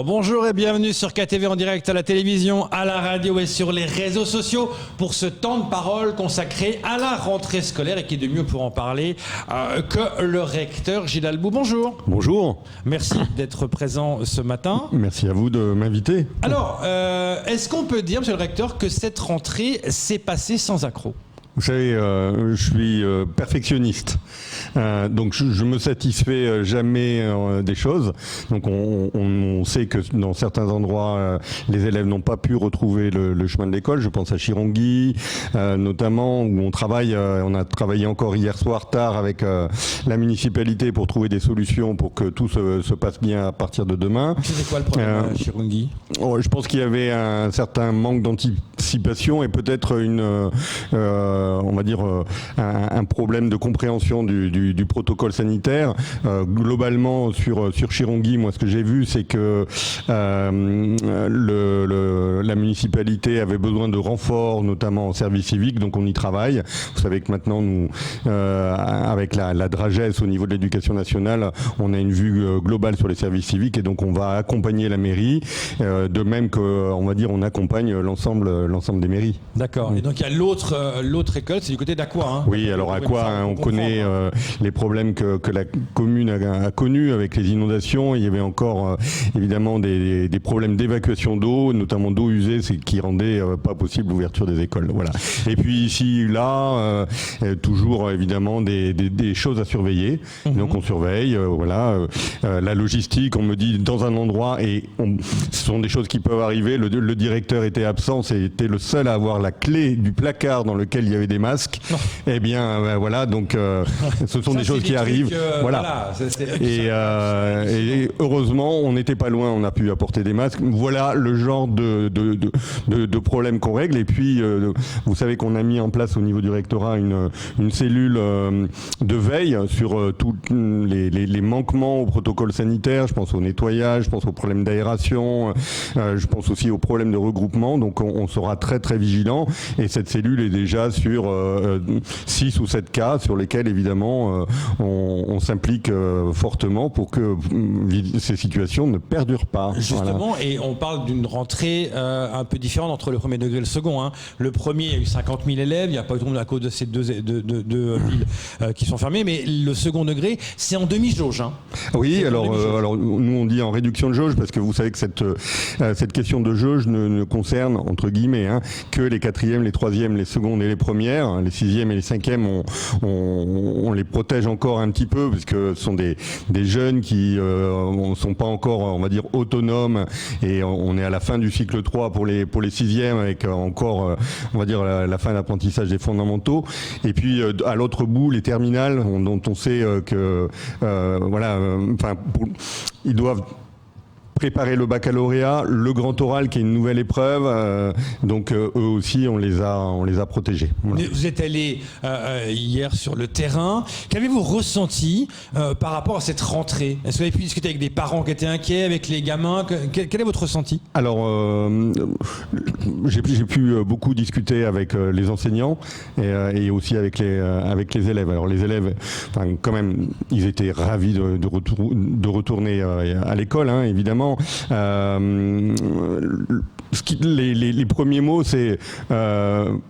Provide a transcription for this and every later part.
Bonjour et bienvenue sur KTV en direct à la télévision, à la radio et sur les réseaux sociaux pour ce temps de parole consacré à la rentrée scolaire et qui est de mieux pour en parler que le recteur Gilles Albou. Bonjour. Bonjour. Merci d'être présent ce matin. Merci à vous de m'inviter. Alors, est-ce qu'on peut dire, monsieur le recteur, que cette rentrée s'est passée sans accroc ? Vous savez, je suis perfectionniste, donc je me satisfais jamais des choses. Donc on sait que dans certains endroits, les élèves n'ont pas pu retrouver le chemin de l'école. Je pense à Chirongui, notamment, où on a travaillé encore hier soir tard avec la municipalité pour trouver des solutions pour que tout se passe bien à partir de demain. C'est quoi le problème à Chirongui ? Je pense qu'il y avait un certain manque d'anticipation et peut-être on va dire un problème de compréhension du protocole sanitaire. Globalement sur Chirongui, moi ce que j'ai vu c'est que la municipalité avait besoin de renforts, notamment en service civique, donc on y travaille. Vous savez que maintenant nous, avec la DRAGES au niveau de l'éducation nationale, on a une vue globale sur les services civiques et donc on va accompagner la mairie, de même que on va dire on accompagne l'ensemble des mairies. D'accord. Et donc il y a l'autre école, c'est du côté d'Aqua. Hein. Oui, alors Aqua, on connaît les problèmes que la commune a connus avec les inondations. Il y avait encore évidemment des problèmes d'évacuation d'eau, notamment d'eau usée, qui rendait pas possible l'ouverture des écoles. Voilà. Et puis ici, là, toujours évidemment des choses à surveiller. Donc on surveille, voilà. La logistique, on me dit dans un endroit, ce sont des choses qui peuvent arriver. Le directeur était absent, c'était le seul à avoir la clé du placard dans lequel il y avait des masques. Eh bien, voilà, donc ce sont des choses qui arrivent. Voilà. Et heureusement, on n'était pas loin, on a pu apporter des masques. Voilà le genre de problème qu'on règle. Et puis, vous savez qu'on a mis en place au niveau du rectorat une cellule de veille sur tous les manquements au protocole sanitaire. Je pense au nettoyage, je pense aux problèmes d'aération, je pense aussi aux problèmes de regroupement. Donc, on sera très très vigilant. Et cette cellule est déjà sur 6 ou 7 cas sur lesquels évidemment on s'implique fortement pour que ces situations ne perdurent pas. Justement, voilà. Et on parle d'une rentrée un peu différente entre le premier degré et le second. Hein. Le premier, il y a eu 50 000 élèves, il n'y a pas eu de monde à cause de ces deux villes qui sont fermées, mais le second degré, c'est en demi-jauge. Hein. Oui, alors nous on dit en réduction de jauge parce que vous savez que cette question de jauge ne concerne, entre guillemets, que les quatrièmes, les troisièmes, les secondes et les premières. Les sixièmes et les cinquièmes, on les protège encore un petit peu parce que ce sont des jeunes qui ne sont pas encore, on va dire, autonomes et on est à la fin du cycle 3 pour les sixièmes avec encore, on va dire, la fin d'apprentissage des fondamentaux. Et puis à l'autre bout, les terminales dont on sait que ils doivent préparer le baccalauréat, le grand oral qui est une nouvelle épreuve, donc eux aussi on les a protégés. Voilà. Vous êtes allé hier sur le terrain. Qu'avez-vous ressenti par rapport à cette rentrée ? Est-ce que vous avez pu discuter avec des parents qui étaient inquiets, avec les gamins ? Quel est votre ressenti ? Alors j'ai pu beaucoup discuter avec les enseignants et aussi avec les élèves. Alors les élèves, quand même, ils étaient ravis de retourner à l'école, évidemment. Les premiers mots, c'est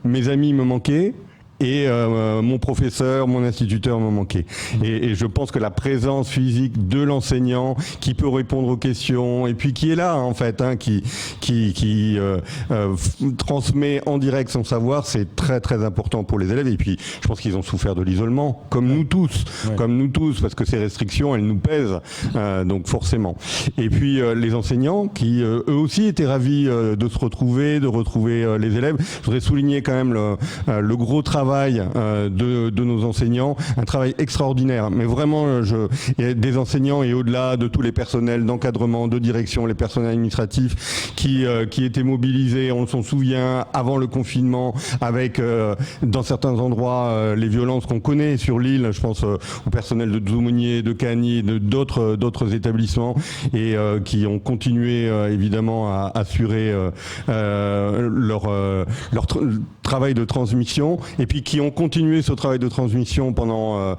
mes amis me manquaient. Et mon professeur, mon instituteur me manquait. Et je pense que la présence physique de l'enseignant qui peut répondre aux questions et puis qui est là en fait, qui transmet en direct son savoir, c'est très très important pour les élèves. Et puis je pense qu'ils ont souffert de l'isolement, comme nous tous, parce que ces restrictions elles nous pèsent, donc forcément. Et puis les enseignants qui eux aussi étaient ravis de se retrouver, de retrouver les élèves. Je voudrais souligner quand même le gros travail de nos enseignants, un travail extraordinaire, mais vraiment il y a des enseignants et au-delà de tous les personnels d'encadrement, de direction, les personnels administratifs qui étaient mobilisés, on s'en souvient, avant le confinement, avec dans certains endroits les violences qu'on connaît sur l'île, je pense au personnel de Dzoumognier, de Cagny, d'autres établissements, et qui ont continué évidemment à assurer leur travail de transmission. Et puis puis qui ont continué ce travail de transmission pendant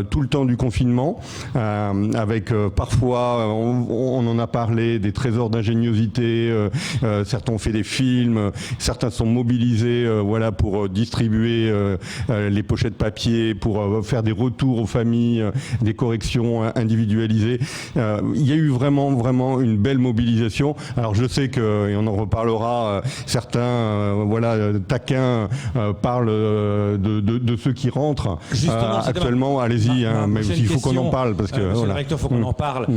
tout le temps du confinement, avec parfois, on en a parlé, des trésors d'ingéniosité. Certains ont fait des films, certains sont mobilisés, voilà, pour distribuer les pochettes papier, pour faire des retours aux familles, des corrections individualisées. Il y a eu vraiment une belle mobilisation. Alors je sais que, et on en reparlera, certains taquins parlent de ceux qui rentrent actuellement. Allez-y, mais il faut qu'on en parle parce que Monsieur le recteur, il faut qu'on en parle.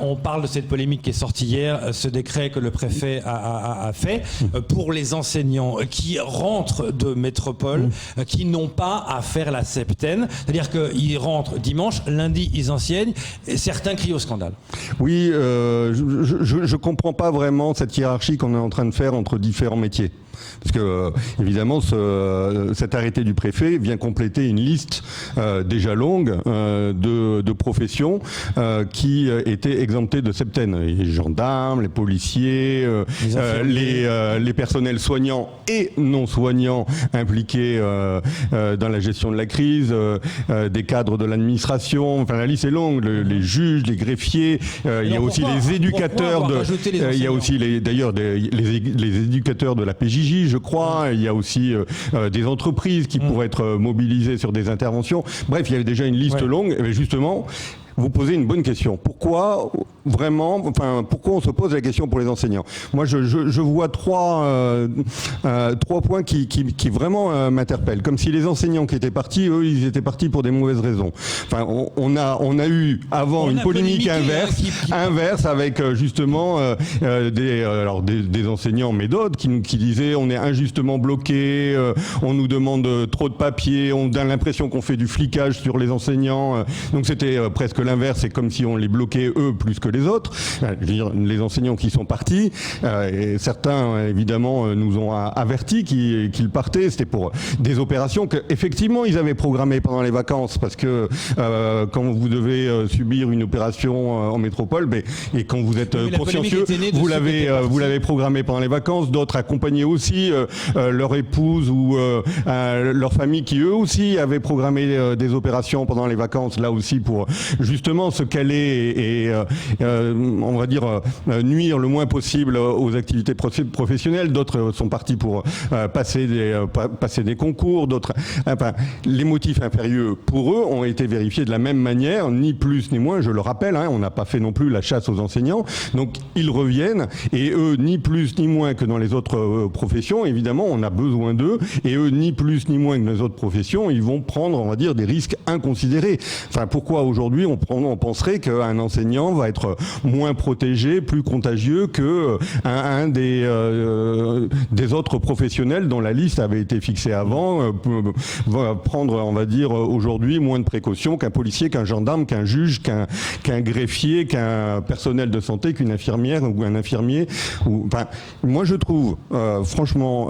On parle de cette polémique qui est sortie hier, ce décret que le préfet a fait pour les enseignants qui rentrent de métropole, qui n'ont pas à faire la septaine, c'est-à-dire qu'ils rentrent dimanche, lundi ils enseignent, et certains crient au scandale. Oui, je comprends pas vraiment cette hiérarchie qu'on est en train de faire entre différents métiers. Parce que, évidemment, cet arrêté du préfet vient compléter une liste déjà longue de professions qui étaient exemptées de septaine. Les gendarmes, les policiers, les personnels soignants et non soignants impliqués dans la gestion de la crise, des cadres de l'administration. Enfin, la liste est longue. Les juges, les greffiers. Il y a aussi les éducateurs il y a aussi d'ailleurs les éducateurs de la PJJ. Je crois, il y a aussi des entreprises qui pourraient être mobilisées sur des interventions. Bref, il y avait déjà une liste longue. Et justement, vous posez une bonne question. Pourquoi on se pose la question pour les enseignants? Moi, je vois trois points qui vraiment m'interpellent. Comme si les enseignants qui étaient partis, eux, ils étaient partis pour des mauvaises raisons. Enfin, on a eu avant une polémique inverse avec justement des enseignants, mais d'autres qui disaient on est injustement bloqués, on nous demande trop de papier, on a l'impression qu'on fait du flicage sur les enseignants. Donc c'était presque l'inverse, c'est comme si on les bloquait eux plus que les autres. Je veux dire, les enseignants qui sont partis, et certains évidemment nous ont avertis qu'ils partaient, c'était pour des opérations qu'effectivement ils avaient programmées pendant les vacances, parce que quand vous devez subir une opération en métropole, et quand vous êtes consciencieux, vous l'avez programmé pendant les vacances. D'autres accompagnaient aussi leur épouse ou leur famille qui eux aussi avaient programmé des opérations pendant les vacances, là aussi pour justement se caler et on va dire nuire le moins possible aux activités professionnelles. D'autres sont partis pour passer des concours. D'autres, enfin, les motifs impérieux pour eux ont été vérifiés de la même manière, ni plus ni moins. Je le rappelle, on n'a pas fait non plus la chasse aux enseignants. Donc ils reviennent et eux, ni plus ni moins que dans les autres professions, évidemment, on a besoin d'eux. Et eux, ni plus ni moins que dans les autres professions, ils vont prendre, on va dire, des risques inconsidérés. Enfin, pourquoi aujourd'hui on penserait qu'un enseignant va être moins protégé, plus contagieux que un des autres professionnels dont la liste avait été fixée avant, va prendre, on va dire, aujourd'hui moins de précautions qu'un policier, qu'un gendarme, qu'un juge, qu'un greffier, qu'un personnel de santé, qu'une infirmière ou un infirmier. Enfin, moi je trouve franchement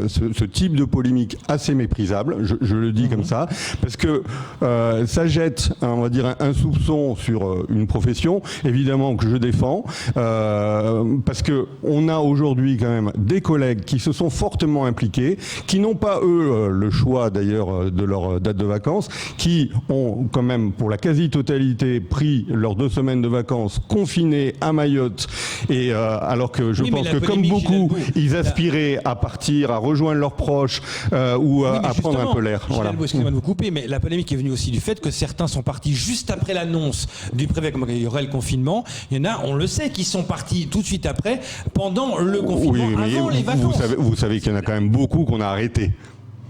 ce type de polémique assez méprisable, je le dis comme ça, parce que ça jette, on va dire, un soupçon sur une profession, évidemment que je défends, parce que on a aujourd'hui quand même des collègues qui se sont fortement impliqués, qui n'ont pas eux le choix d'ailleurs de leur date de vacances, qui ont quand même pour la quasi-totalité pris leurs 2 semaines de vacances confinés à Mayotte, et alors que je pense que comme beaucoup, ils aspiraient à partir, à rejoindre leurs proches ou à prendre un peu l'air. Voilà. Excusez-moi de vous couper, mais la polémique est venue aussi du fait que certains sont partis juste après l'annonce du préfet, comme il y aurait le confinement. Il y en a, on le sait, qui sont partis tout de suite après, pendant le confinement, avant les vacances. Vous savez qu'il y en a quand même beaucoup qu'on a arrêtés.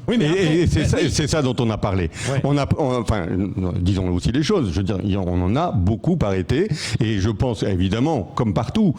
Oui, mais et c'est ça dont on a parlé. Ouais. Enfin, disons aussi les choses. Je veux dire, on en a beaucoup arrêté. Et je pense, évidemment, comme partout,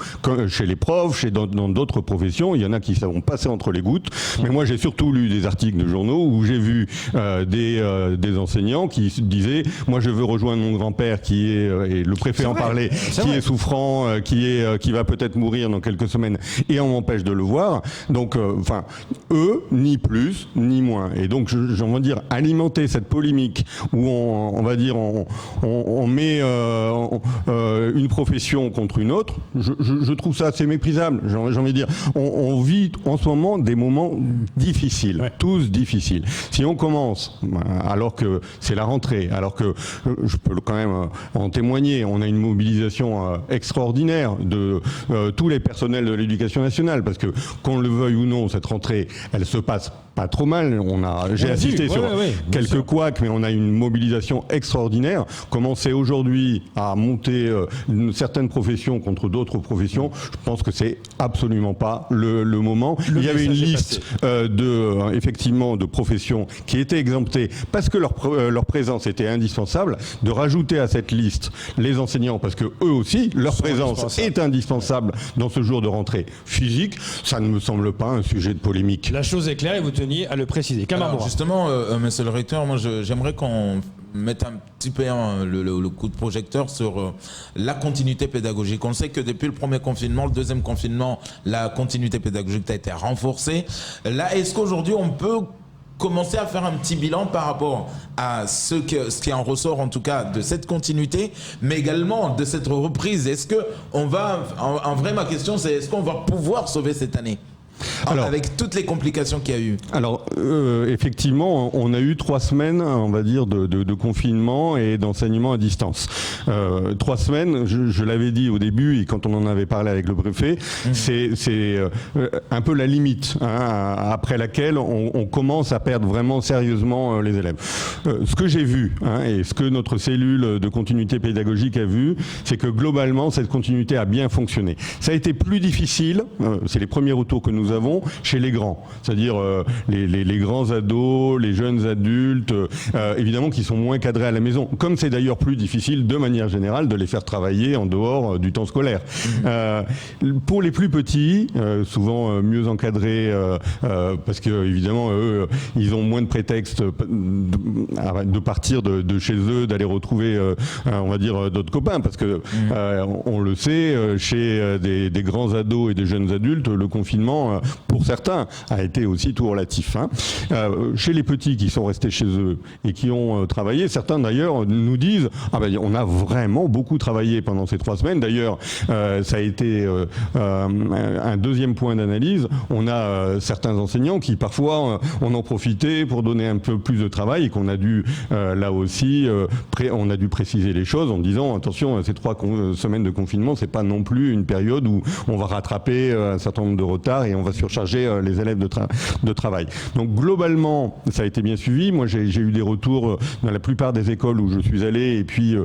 chez les profs, dans d'autres professions, il y en a qui vont passer entre les gouttes. Mais moi, j'ai surtout lu des articles de journaux où j'ai vu des enseignants qui disaient, moi, je veux rejoindre mon grand-père qui est, et le préfet en parlait, qui est souffrant, qui va peut-être mourir dans quelques semaines, et on m'empêche de le voir. Donc, enfin, eux, ni plus, ni moins loin. Et donc, j'en veux dire, alimenter cette polémique où on va dire, on met une profession contre une autre, je trouve ça assez méprisable. J'ai envie de dire, on vit en ce moment des moments difficiles, tous difficiles. Si on commence, alors que c'est la rentrée, alors que je peux quand même en témoigner, on a une mobilisation extraordinaire de tous les personnels de l'éducation nationale, parce que qu'on le veuille ou non, cette rentrée, elle se passe pas trop mal. J'ai assisté sur quelques couacs, mais on a une mobilisation extraordinaire. Commencer aujourd'hui à monter certaines professions contre d'autres professions, je pense que c'est absolument pas le moment. Il y avait une liste effectivement de professions qui étaient exemptées parce que leur présence était indispensable. De rajouter à cette liste les enseignants, parce que eux aussi, leur présence est indispensable dans ce jour de rentrée physique, ça ne me semble pas un sujet de polémique. La chose est claire et vous teniez à le préciser. Alors justement, monsieur le recteur, moi j'aimerais qu'on mette un petit peu le coup de projecteur sur la continuité pédagogique. On sait que depuis le premier confinement, le deuxième confinement, la continuité pédagogique a été renforcée. Là, est-ce qu'aujourd'hui on peut commencer à faire un petit bilan par rapport à ce qui en ressort en tout cas de cette continuité, mais également de cette reprise? Est-ce que on va, en vrai ma question c'est, est-ce qu'on va pouvoir sauver cette année? Alors, avec toutes les complications qu'il y a eu. Alors, effectivement, on a eu 3 semaines, on va dire, de confinement et d'enseignement à distance. 3 semaines, je l'avais dit au début, et quand on en avait parlé avec le préfet, c'est un peu la limite, hein, après laquelle on commence à perdre vraiment sérieusement les élèves. Ce que j'ai vu, hein, et ce que notre cellule de continuité pédagogique a vu, c'est que globalement, cette continuité a bien fonctionné. Ça a été plus difficile, c'est les premiers retours que nous avons, chez les grands, c'est-à-dire les grands ados, les jeunes adultes, évidemment qui sont moins cadrés à la maison, comme c'est d'ailleurs plus difficile de manière générale de les faire travailler en dehors du temps scolaire. Pour les plus petits, souvent mieux encadrés, parce que évidemment eux, ils ont moins de prétextes de partir de chez eux, d'aller retrouver, on va dire, d'autres copains, parce que on le sait, chez des grands ados et des jeunes adultes, le confinement, pour certains, a été aussi tout relatif. Hein. Chez les petits qui sont restés chez eux et qui ont travaillé, certains d'ailleurs nous disent on a vraiment beaucoup travaillé pendant ces 3 semaines. D'ailleurs, ça a été un deuxième point d'analyse. On a certains enseignants qui parfois on en profitait pour donner un peu plus de travail et qu'on a dû là aussi on a dû préciser les choses en disant attention, ces 3 semaines de confinement, c'est pas non plus une période où on va rattraper un certain nombre de retards et on va surcharger les élèves de travail. Donc globalement, ça a été bien suivi. Moi, j'ai eu des retours dans la plupart des écoles où je suis allé, et puis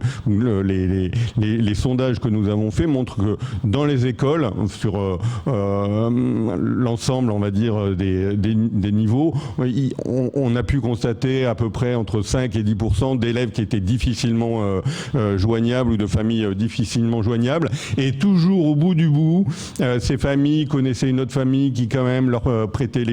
les sondages que nous avons faits montrent que dans les écoles, sur l'ensemble, on va dire, des niveaux, on a pu constater à peu près entre 5 et 10% d'élèves qui étaient difficilement joignables ou de familles difficilement joignables. Et toujours au bout du bout, ces familles connaissaient une autre famille qui quand même leur prêtait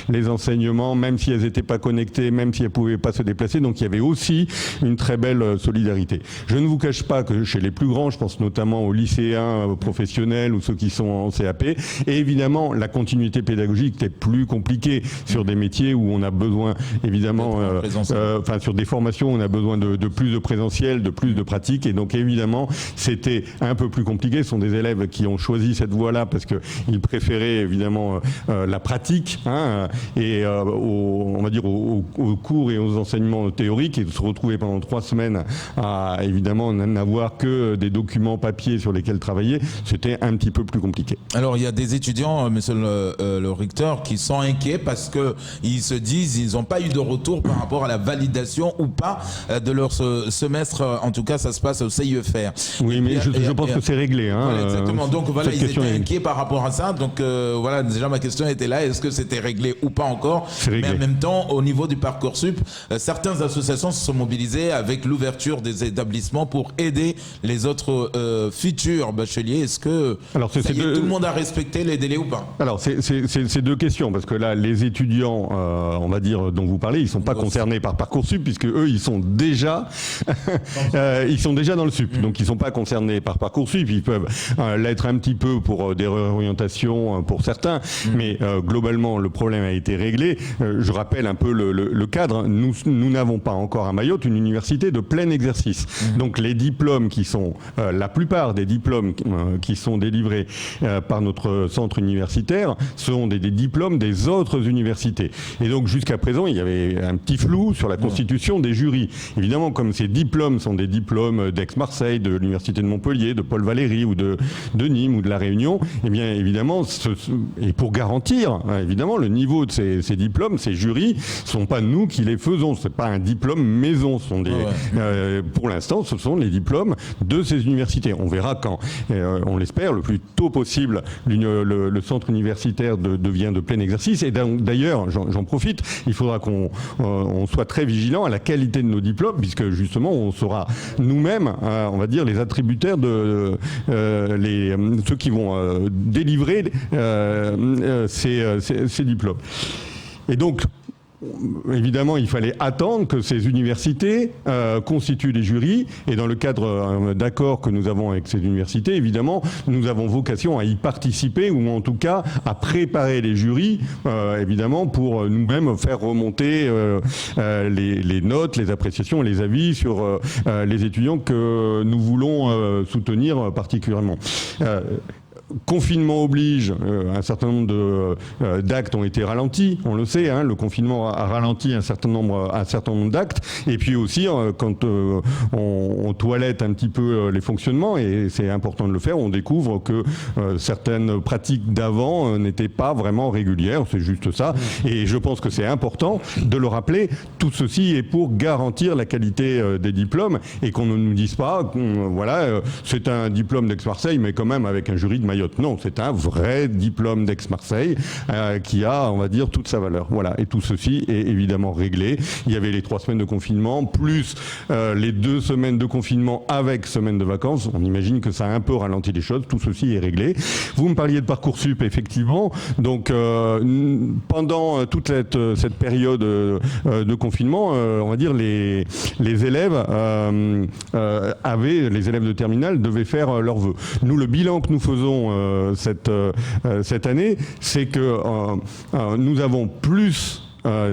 les enseignements, même si elles n'étaient pas connectées, même si elles ne pouvaient pas se déplacer. Donc il y avait aussi une très belle solidarité. Je ne vous cache pas que chez les plus grands, je pense notamment aux lycéens professionnels ou ceux qui sont en CAP, et évidemment la continuité pédagogique était plus compliquée sur des métiers où on a besoin évidemment, sur des formations où on a besoin de plus de présentiel, de plus de pratique, et donc évidemment c'était un peu plus compliqué. Ce sont des élèves qui ont choisi cette voie-là parce qu'ils préféraient évidemment la pratique, hein, et on va dire aux cours et aux enseignements théoriques, et de se retrouver pendant 3 semaines à évidemment n'avoir que des documents papier sur lesquels travailler, c'était un petit peu plus compliqué. Alors il y a des étudiants, monsieur le recteur, qui sont inquiets parce qu'ils se disent ils n'ont pas eu de retour par rapport à la validation ou pas de leur semestre. En tout cas, ça se passe au CIEFR. Oui, mais je pense que c'est réglé. Hein, voilà, exactement. Donc voilà, ils étaient inquiets par rapport à ça. Donc voilà, déjà ma question était là, est-ce que c'était réglé ou pas encore? Mais en même temps, au niveau du Parcoursup, certaines associations se sont mobilisées avec l'ouverture des établissements pour aider les autres futurs bacheliers. Est-ce que tout le monde a respecté les délais ou pas? Alors c'est 2 questions, parce que là les étudiants, on va dire, dont vous parlez, ils ne sont pas concernés par Parcoursup, puisque eux ils sont déjà dans le SUP, donc ils ne sont pas concernés par Parcoursup. Ils peuvent l'être un petit peu pour des réorientations pour certains. certains, mais globalement le problème a été réglé. Je rappelle un peu le cadre. Nous n'avons pas encore à Mayotte une université de plein exercice. Donc les diplômes qui sont, la plupart des diplômes qui sont délivrés par notre centre universitaire sont des diplômes des autres universités. Et donc jusqu'à présent, il y avait un petit flou sur la constitution des jurys. Évidemment, comme ces diplômes sont des diplômes d'Aix-Marseille, de l'université de Montpellier, de Paul Valéry ou de Nîmes ou de La Réunion, eh bien évidemment, et pour garantir évidemment le niveau de ces diplômes, ces jurys, ce sont pas nous qui les faisons. C'est pas un diplôme maison. Ce sont pour l'instant, ce sont les diplômes de ces universités. On verra quand, on l'espère, le plus tôt possible, le centre universitaire devient de plein exercice. Et d'ailleurs, j'en profite, il faudra qu'on soit très vigilant à la qualité de nos diplômes, puisque justement, on sera nous-mêmes, on va dire, les attributaires de ceux qui vont délivrer ces diplômes. Et donc, évidemment, il fallait attendre que ces universités constituent des jurys. Et dans le cadre d'accords que nous avons avec ces universités, évidemment, nous avons vocation à y participer, ou en tout cas à préparer les jurys, évidemment, pour nous-mêmes faire remonter les notes, les appréciations et les avis sur les étudiants que nous voulons soutenir particulièrement. Confinement oblige, un certain nombre d'actes ont été ralentis, on le sait, le confinement a ralenti un certain nombre d'actes, et puis aussi quand on toilette un petit peu les fonctionnements, et c'est important de le faire, on découvre que certaines pratiques d'avant n'étaient pas vraiment régulières, c'est juste ça, et je pense que c'est important de le rappeler. Tout ceci est pour garantir la qualité des diplômes, et qu'on ne nous dise pas, voilà, c'est un diplôme d'Aix-Marseille, mais quand même avec un jury de Mayotte. Non, c'est un vrai diplôme d'Aix-Marseille qui a, on va dire, toute sa valeur. Voilà. Et tout ceci est évidemment réglé. Il y avait les 3 semaines de confinement, plus les 2 semaines de confinement avec semaine de vacances. On imagine que ça a un peu ralenti les choses. Tout ceci est réglé. Vous me parliez de Parcoursup, effectivement. Donc, pendant toute cette période de confinement, on va dire, les élèves les élèves de terminale devaient faire leurs vœux. Nous, le bilan que nous faisons cette année, c'est que nous avons plus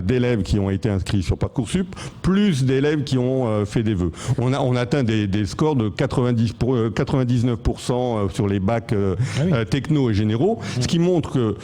d'élèves qui ont été inscrits sur Parcoursup, plus d'élèves qui ont fait des vœux. On atteint des scores de 99% sur les bacs techno et généraux, ce qui montre que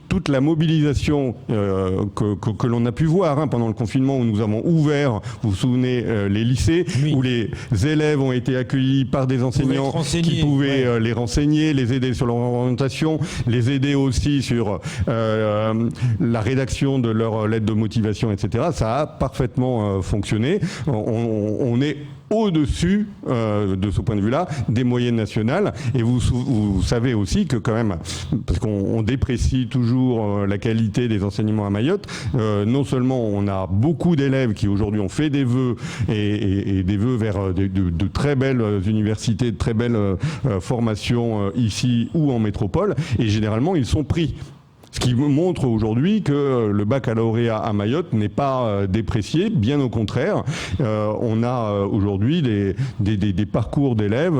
toute la mobilisation que l'on a pu voir pendant le confinement, où nous avons ouvert, vous vous souvenez, les lycées, où les élèves ont été accueillis par des enseignants qui pouvaient les renseigner, les aider sur leur orientation, les aider aussi sur la rédaction de leur lettre de motivation, etc. Ça a parfaitement fonctionné. On est au-dessus, de ce point de vue-là, des moyennes nationales. Et vous savez aussi que quand même, parce qu'on déprécie toujours la qualité des enseignements à Mayotte, non seulement on a beaucoup d'élèves qui aujourd'hui ont fait des vœux et des vœux vers de très belles universités, de très belles formations ici ou en métropole, et généralement ils sont pris. Ce qui montre aujourd'hui que le baccalauréat à Mayotte n'est pas déprécié, bien au contraire. On a aujourd'hui des parcours d'élèves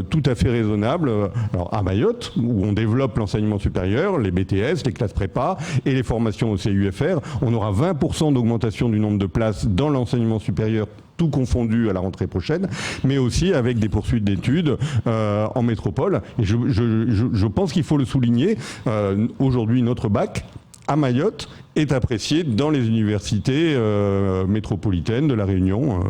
tout à fait raisonnables. Alors à Mayotte, où on développe l'enseignement supérieur, les BTS, les classes prépa et les formations au CUFR, on aura 20% d'augmentation du nombre de places dans l'enseignement supérieur, tout confondu à la rentrée prochaine, mais aussi avec des poursuites d'études en métropole. Et je pense qu'il faut le souligner, aujourd'hui notre bac à Mayotte est apprécié dans les universités métropolitaines de La Réunion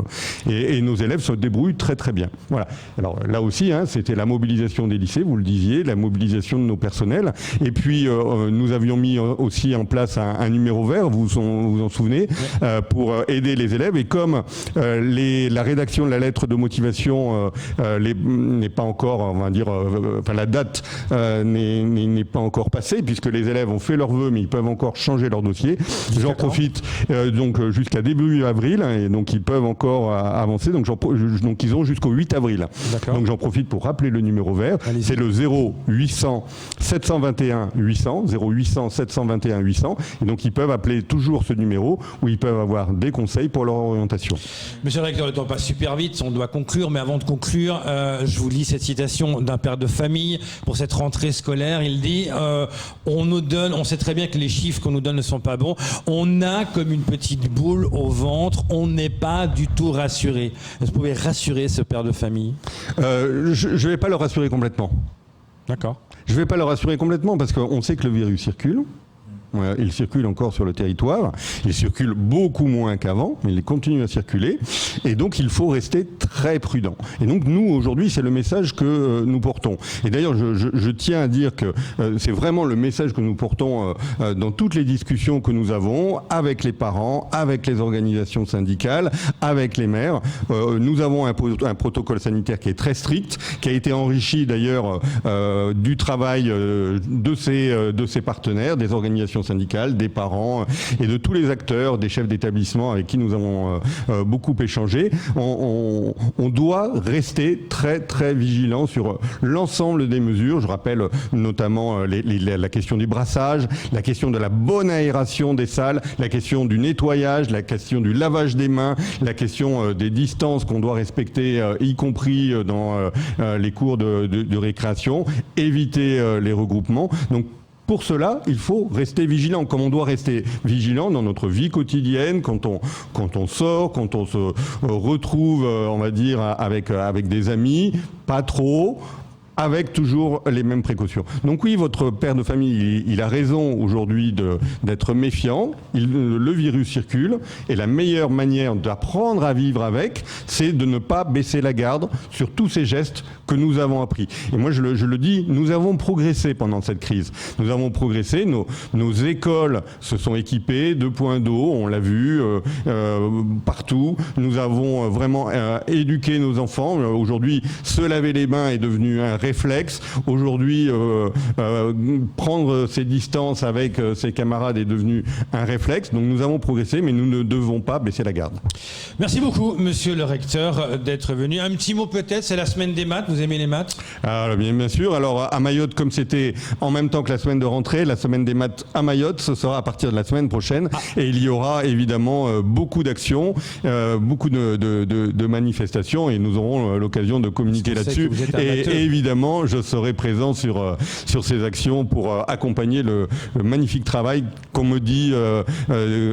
et nos élèves se débrouillent très très bien. Voilà. Alors là aussi, c'était la mobilisation des lycées, vous le disiez, la mobilisation de nos personnels. Et puis nous avions mis aussi en place un numéro vert, vous en souvenez, pour aider les élèves. Et comme la rédaction de la lettre de motivation n'est pas encore, on va dire, la date n'est pas encore passée, puisque les élèves ont fait leurs vœux, mais ils peuvent encore changer leur dossier. J'en profite donc jusqu'à début avril, et donc ils peuvent encore avancer. Donc ils ont jusqu'au 8 avril. D'accord. Donc j'en profite pour rappeler le numéro vert. Allez-y. C'est le 0800 721 800, 0800 721 800. Et donc ils peuvent appeler toujours ce numéro où ils peuvent avoir des conseils pour leur orientation. Monsieur le recteur, le temps passe super vite, on doit conclure, mais avant de conclure, je vous lis cette citation d'un père de famille pour cette rentrée scolaire. Il dit on sait très bien que les chiffres qu'on nous donne ne sont pas bons, on a comme une petite boule au ventre, on n'est pas du tout rassuré. Est-ce que vous pouvez rassurer ce père de famille? Je ne vais pas le rassurer complètement. D'accord. Je ne vais pas le rassurer complètement parce qu'on sait que le virus circule. Il circule encore sur le territoire. Il circule beaucoup moins qu'avant, mais il continue à circuler. Et donc, il faut rester très prudent. Et donc, nous, aujourd'hui, c'est le message que nous portons. Et d'ailleurs, je tiens à dire que c'est vraiment le message que nous portons dans toutes les discussions que nous avons avec les parents, avec les organisations syndicales, avec les maires. Nous avons un protocole sanitaire qui est très strict, qui a été enrichi d'ailleurs du travail de ses partenaires, des organisations syndicales, des parents et de tous les acteurs, des chefs d'établissement avec qui nous avons beaucoup échangé. On doit rester très très vigilant sur l'ensemble des mesures. Je rappelle notamment la question du brassage, la question de la bonne aération des salles, la question du nettoyage, la question du lavage des mains, la question des distances qu'on doit respecter, y compris dans les cours de récréation, éviter les regroupements. Donc, pour cela, il faut rester vigilant, comme on doit rester vigilant dans notre vie quotidienne, quand on sort, quand on se retrouve, on va dire, avec des amis, pas trop, avec toujours les mêmes précautions. Donc oui, votre père de famille, il a raison aujourd'hui d'être méfiant. Le virus circule et la meilleure manière d'apprendre à vivre avec, c'est de ne pas baisser la garde sur tous ces gestes que nous avons appris. Et moi, je le dis, nous avons progressé pendant cette crise. Nous avons progressé, nos écoles se sont équipées de points d'eau, on l'a vu partout. Nous avons vraiment éduqué nos enfants. Aujourd'hui, se laver les mains est devenu un réflexe. Aujourd'hui, prendre ses distances avec ses camarades est devenu un réflexe. Donc nous avons progressé, mais nous ne devons pas baisser la garde. Merci beaucoup, monsieur le recteur, d'être venu. Un petit mot peut-être, c'est la semaine des maths. Vous aimez les maths? Bien sûr. Alors à Mayotte, comme c'était en même temps que la semaine de rentrée, la semaine des maths à Mayotte, ce sera à partir de la semaine prochaine. Et il y aura évidemment beaucoup d'actions, beaucoup de manifestations, et nous aurons l'occasion de communiquer là-dessus. Et évidemment, je serai présent sur ces actions pour accompagner le magnifique travail qu'on me dit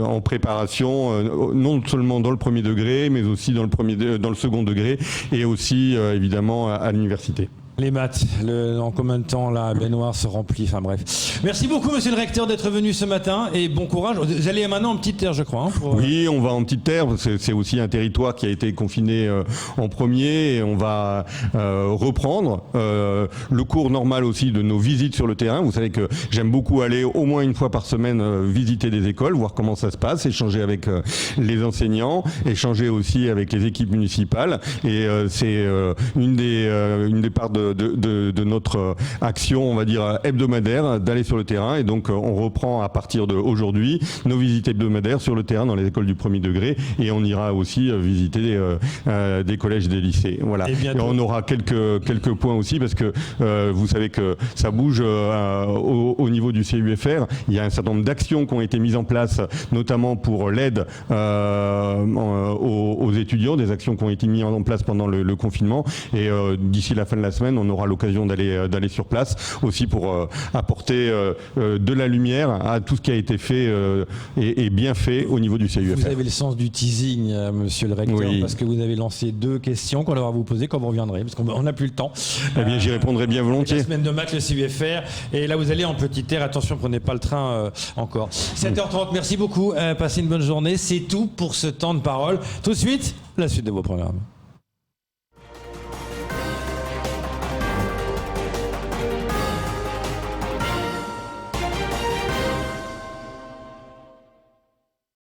en préparation, non seulement dans le premier degré, mais aussi dans le second degré, et aussi évidemment à l'université. Les maths, en combien de temps la baignoire se remplit, enfin bref. Merci beaucoup, monsieur le recteur, d'être venu ce matin, et bon courage. Vous allez maintenant en petite terre, je crois. Oui, on va en petite terre. C'est aussi un territoire qui a été confiné en premier, et on va reprendre le cours normal aussi de nos visites sur le terrain. Vous savez que j'aime beaucoup aller au moins une fois par semaine visiter des écoles, voir comment ça se passe, échanger avec les enseignants, échanger aussi avec les équipes municipales, et c'est une des parts de notre action, on va dire, hebdomadaire, d'aller sur le terrain. Et donc on reprend à partir d'aujourd'hui nos visites hebdomadaires sur le terrain dans les écoles du premier degré, et on ira aussi visiter des collèges et des lycées. Voilà. Et on aura quelques points aussi, parce que vous savez que ça bouge au niveau du CUFR. Il y a un certain nombre d'actions qui ont été mises en place, notamment pour l'aide aux étudiants, des actions qui ont été mises en place pendant le confinement, et d'ici la fin de la semaine, on aura l'occasion d'aller sur place aussi pour apporter de la lumière à tout ce qui a été fait et bien fait au niveau du CUFR. Vous avez le sens du teasing, monsieur le recteur, oui, parce que vous avez lancé 2 questions qu'on va vous poser quand vous reviendrez, parce qu'on n'a plus le temps. Eh bien, j'y répondrai bien volontiers. La semaine de maths, le CUFR, et là vous allez en petite terre, attention, prenez pas le train encore. 7h30, merci beaucoup, passez une bonne journée, c'est tout pour ce temps de parole. Tout de suite, la suite de vos programmes.